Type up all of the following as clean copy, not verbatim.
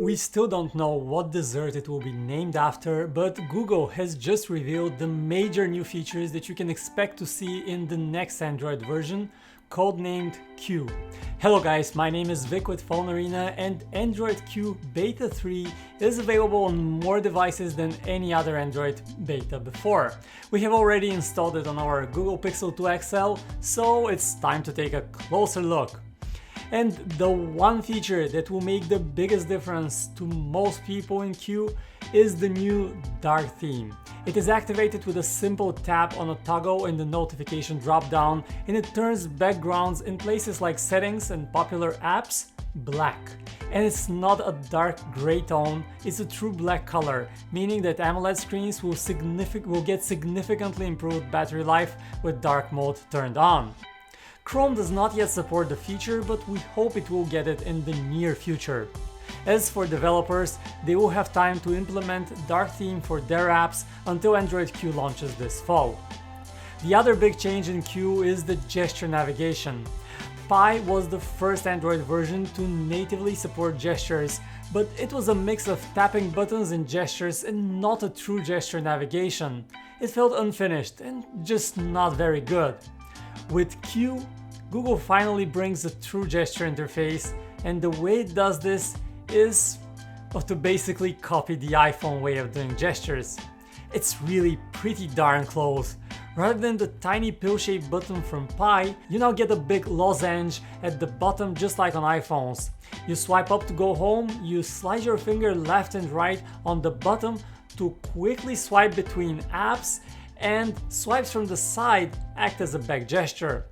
We still don't know what dessert it will be named after, but Google has just revealed the major new features that you can expect to see in the next Android version, codenamed Q. Hello guys, my name is Vic with Phone Arena, and Android Q Beta 3 is available on more devices than any other Android beta before. We have already installed it on our Google Pixel 2 XL, so it's time to take a closer look. And the one feature that will make the biggest difference to most people in Q is the new dark theme. It is activated with a simple tap on a toggle in the notification drop-down, and it turns backgrounds in places like settings and popular apps black. And it's not a dark gray tone, it's a true black color, meaning that AMOLED screens will get significantly improved battery life with dark mode turned on. Chrome does not yet support the feature, but we hope it will get it in the near future. As for developers, they will have time to implement dark theme for their apps until Android Q launches this fall. The other big change in Q is the gesture navigation. Pi was the first Android version to natively support gestures, but it was a mix of tapping buttons and gestures and not a true gesture navigation. It felt unfinished and just not very good. With Q, Google finally brings a true gesture interface, and the way it does this is to basically copy the iPhone way of doing gestures. It's really pretty darn close. Rather than the tiny pill-shaped button from Pi, you now get a big lozenge at the bottom just like on iPhones. You swipe up to go home, you slide your finger left and right on the bottom to quickly swipe between apps, and swipes from the side act as a back gesture.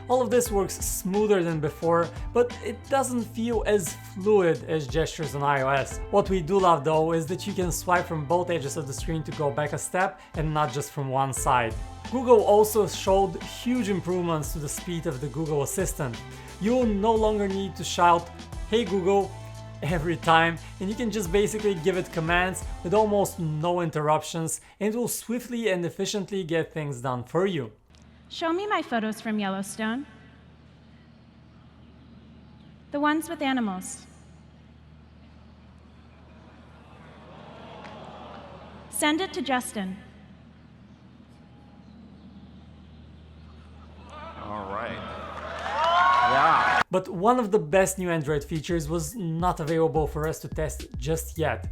All of this works smoother than before, but it doesn't feel as fluid as gestures on iOS. What we do love though is that you can swipe from both edges of the screen to go back a step and not just from one side. Google also showed huge improvements to the speed of the Google Assistant. You will no longer need to shout, "Hey Google," every time, and you can just basically give it commands with almost no interruptions, and it will swiftly and efficiently get things done for you. Show me my photos from Yellowstone. The ones with animals. Send it to Justin. All right. Yeah. But one of the best new Android features was not available for us to test just yet.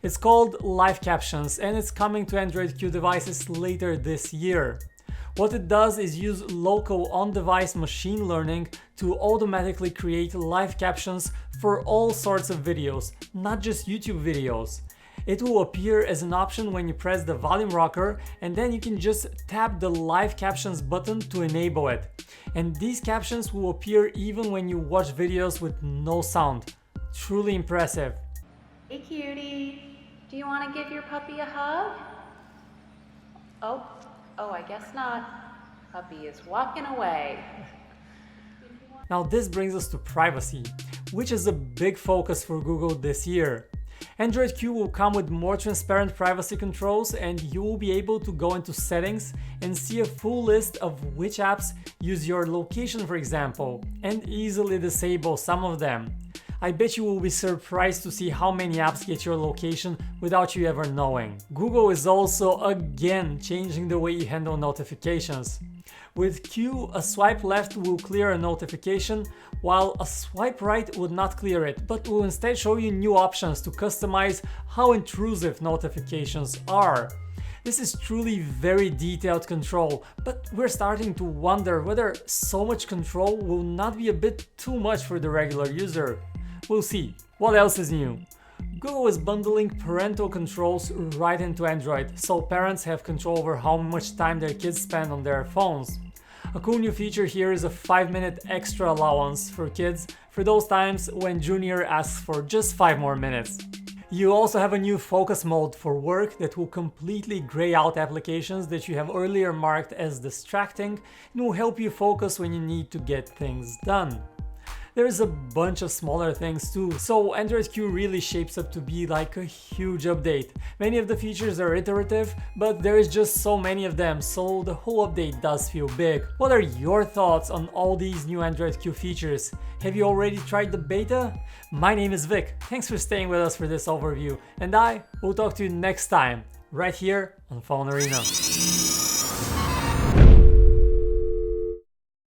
It's called Live Captions, and it's coming to Android Q devices later this year. What it does is use local on-device machine learning to automatically create live captions for all sorts of videos, not just YouTube videos. It will appear as an option when you press the volume rocker, and then you can just tap the Live Captions button to enable it. And these captions will appear even when you watch videos with no sound. Truly impressive. Hey cutie, do you want to give your puppy a hug? Oh, I guess not. Puppy is walking away. Now this brings us to privacy, which is a big focus for Google this year. Android Q will come with more transparent privacy controls, and you will be able to go into settings and see a full list of which apps use your location, for example, and easily disable some of them. I bet you will be surprised to see how many apps get your location without you ever knowing. Google is also again changing the way you handle notifications. With Q, a swipe left will clear a notification, while a swipe right would not clear it, but will instead show you new options to customize how intrusive notifications are. This is truly very detailed control, but we're starting to wonder whether so much control will not be a bit too much for the regular user. We'll see. What else is new? Google is bundling parental controls right into Android, so parents have control over how much time their kids spend on their phones. A cool new feature here is a 5-minute extra allowance for kids for those times when Junior asks for just 5 more minutes. You also have a new focus mode for work that will completely gray out applications that you have earlier marked as distracting and will help you focus when you need to get things done. There's a bunch of smaller things too, so Android Q really shapes up to be like a huge update. Many of the features are iterative, but there is just so many of them, so the whole update does feel big. What are your thoughts on all these new Android Q features? Have you already tried the beta? My name is Vic, thanks for staying with us for this overview, and I will talk to you next time, right here on Phone Arena.